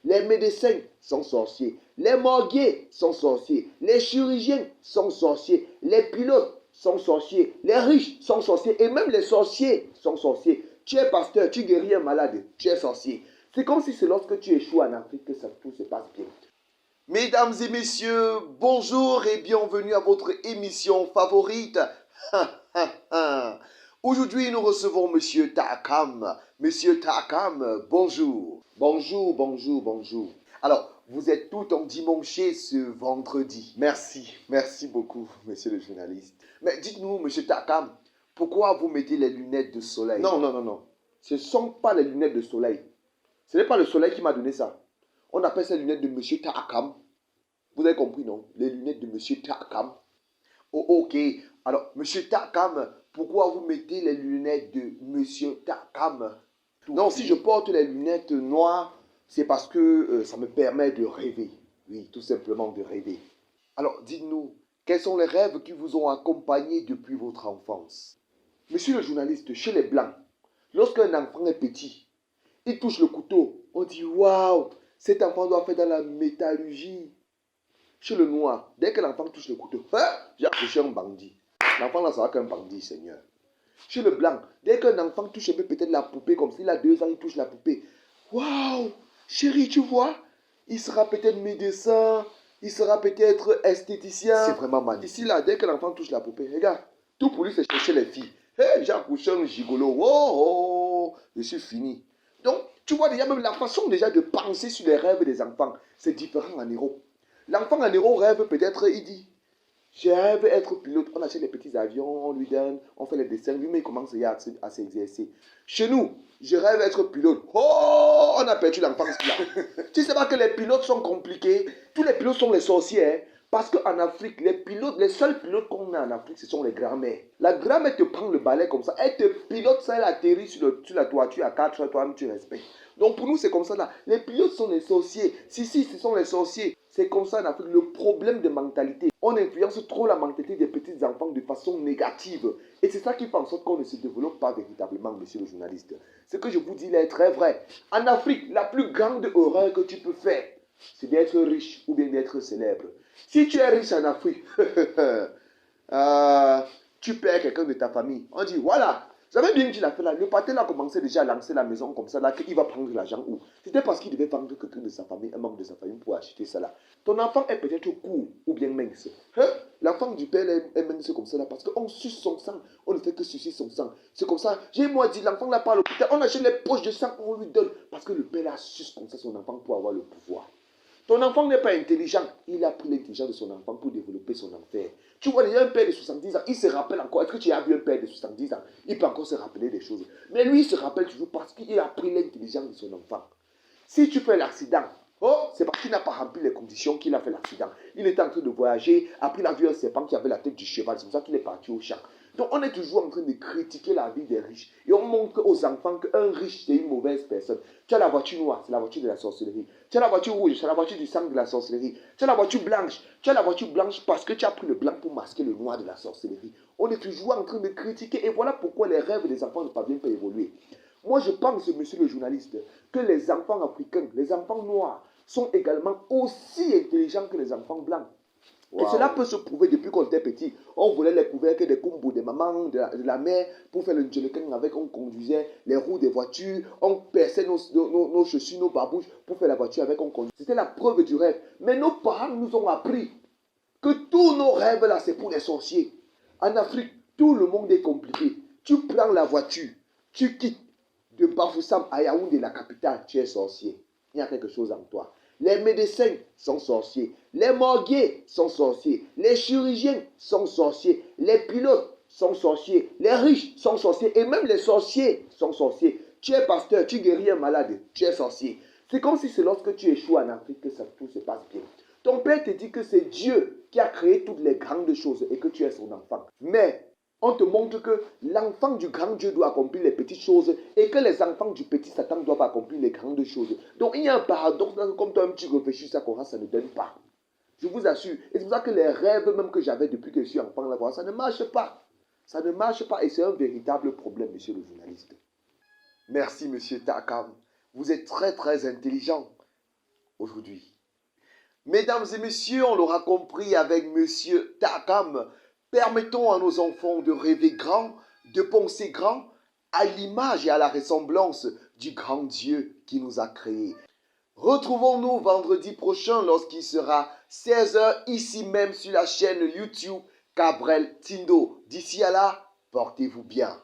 Les médecins sont sorciers. Les morguiers sont sorciers. Les chirurgiens sont sorciers. Les pilotes sont sorciers. Les riches sont sorciers. Et même les sorciers sont sorciers. Tu es pasteur, tu guéris un malade, tu es sorcier. C'est comme si c'est lorsque tu échoues en Afrique que tout se passe bien. Mesdames et messieurs, bonjour et bienvenue à votre émission favorite. Aujourd'hui, nous recevons Monsieur Takam. Monsieur Takam, bonjour. Bonjour, bonjour, bonjour. Alors, vous êtes tout endimanché ce vendredi. Merci beaucoup, monsieur le journaliste. Mais dites-nous, Monsieur Takam, pourquoi vous mettez les lunettes de soleil? Non. Ce ne sont pas les lunettes de soleil. Ce n'est pas le soleil qui m'a donné ça. On appelle ces lunettes de Monsieur Takam. Vous avez compris, non? Les lunettes de Monsieur Takam. Oh, ok. Alors, Monsieur Takam, pourquoi vous mettez les lunettes de Monsieur Takam? Non, si je porte les lunettes noires, c'est parce que ça me permet de rêver. Oui, tout simplement de rêver. Alors, dites-nous, quels sont les rêves qui vous ont accompagné depuis votre enfance? Monsieur le journaliste, chez les Blancs, lorsqu'un enfant est petit, il touche le couteau, on dit waouh, cet enfant doit faire dans la métallurgie. Chez le noir, dès que l'enfant touche le couteau, j'ai accouché un bandit. L'enfant ne sera qu'un bandit, Seigneur. Chez le blanc, dès qu'un enfant touche peut-être la poupée, comme s'il a 2 ans, il touche la poupée. Waouh, chérie, tu vois, il sera peut-être médecin, il sera peut-être esthéticien. C'est vraiment magnifique. Ici, là, dès que l'enfant touche la poupée, regarde, tout pour lui, c'est chercher les filles. Hey, j'ai accouché un gigolo. Oh, je suis fini. Donc, tu vois déjà, même la façon déjà de penser sur les rêves des enfants, c'est différent en héros. L'enfant en héros rêve peut-être, il dit, je rêve être pilote. On achète les petits avions, on lui donne, on fait les dessins. Lui, mais il commence à s'exercer. Chez nous, je rêve être pilote. Oh, on a perdu l'enfance là. Tu sais pas que les pilotes sont compliqués. Tous les pilotes sont les sorciers. Hein? Parce qu'en Afrique, les seuls pilotes qu'on a en Afrique, ce sont les grands-mères. La grand-mère te prend le balai comme ça. Elle te pilote, ça, elle atterrit sur la toiture à 4 heures, toi-même tu respectes. Donc pour nous, c'est comme ça là. Les pilotes sont les sorciers. Si, ce sont les sorciers. C'est comme ça en Afrique. Le problème de mentalité. On influence trop la mentalité des petits enfants de façon négative. Et c'est ça qui fait en sorte qu'on ne se développe pas véritablement, monsieur le journaliste. Ce que je vous dis là est très vrai. En Afrique, la plus grande horreur que tu peux faire, c'est d'être riche ou bien d'être célèbre. Si tu es riche en Afrique, tu perds quelqu'un de ta famille. On dit, voilà, vous savez bien qu'il a fait là. Le pâté a commencé déjà à lancer la maison comme ça, là, qu'il va prendre l'argent où? C'était parce qu'il devait vendre quelqu'un de sa famille, un membre de sa famille pour acheter ça là. Ton enfant est peut-être court ou bien mince. Hein? La femme du père est mince comme ça là parce qu'on suce son sang. On ne fait que sucer son sang. C'est comme ça. J'ai moi dit, l'enfant là pas à l'hôpital. On achète les poches de sang, on lui donne. Parce que le père là suce comme ça son enfant pour avoir le pouvoir. Ton enfant n'est pas intelligent. Il a pris l'intelligence de son enfant pour développer son enfer. Tu vois, il y a un père de 70 ans, il se rappelle encore. Est-ce que tu as vu un père de 70 ans? Il peut encore se rappeler des choses. Mais lui, il se rappelle toujours parce qu'il a pris l'intelligence de son enfant. Si tu fais l'accident, c'est parce qu'il n'a pas rempli les conditions qu'il a fait l'accident. Il était en train de voyager, après il a vu un serpent qui avait la tête du cheval. C'est pour ça qu'il est parti au champ. Donc on est toujours en train de critiquer la vie des riches. Et on montre aux enfants qu'un riche, c'est une mauvaise personne. Tu as la voiture noire, c'est la voiture de la sorcellerie. Tu as la voiture rouge, c'est la voiture du sang de la sorcellerie. Tu as la voiture blanche. Tu as la voiture blanche parce que tu as pris le blanc pour masquer le noir de la sorcellerie. On est toujours en train de critiquer. Et voilà pourquoi les rêves des enfants ne parviennent pas à évoluer. Moi, je pense, monsieur le journaliste, que les enfants africains, les enfants noirs, sont également aussi intelligents que les enfants blancs. Wow. Et cela peut se prouver depuis qu'on était petit. On volait les couvercles des kumbos, des mamans, de la mère pour faire le djeleking avec. On conduisait les roues des voitures. On perçait nos chaussures, nos babouches pour faire la voiture avec. On conduisait. C'était la preuve du rêve. Mais nos parents nous ont appris que tous nos rêves là, c'est pour les sorciers. En Afrique, tout le monde est compliqué. Tu prends la voiture, tu quittes de Bafoussam à Yaoundé, la capitale, tu es sorcier. Il y a quelque chose en toi. Les médecins sont sorciers. Les morguiers sont sorciers. Les chirurgiens sont sorciers. Les pilotes sont sorciers. Les riches sont sorciers. Et même les sorciers sont sorciers. Tu es pasteur, tu guéris un malade, tu es sorcier. C'est comme si c'est lorsque tu échoues en Afrique que tout se passe bien. Ton père te dit que c'est Dieu qui a créé toutes les grandes choses et que tu es son enfant. Mais on te montre que l'enfant du grand Dieu doit accomplir les petites choses et que les enfants du petit Satan doivent accomplir les grandes choses. Donc il y a un paradoxe, comme toi-même tu réfléchis, ça ne donne pas. Je vous assure. Et c'est pour ça que les rêves même que j'avais depuis que je suis enfant, là, ça ne marche pas. Ça ne marche pas et c'est un véritable problème, monsieur le journaliste. Merci, monsieur Takam. Vous êtes très, très intelligent. aujourd'hui. Mesdames et messieurs, on l'aura compris avec Monsieur Takam, permettons à nos enfants de rêver grand, de penser grand, à l'image et à la ressemblance du grand Dieu qui nous a créés. Retrouvons-nous vendredi prochain lorsqu'il sera 16 h ici même sur la chaîne YouTube Cabrel Tindo. D'ici à là, portez-vous bien.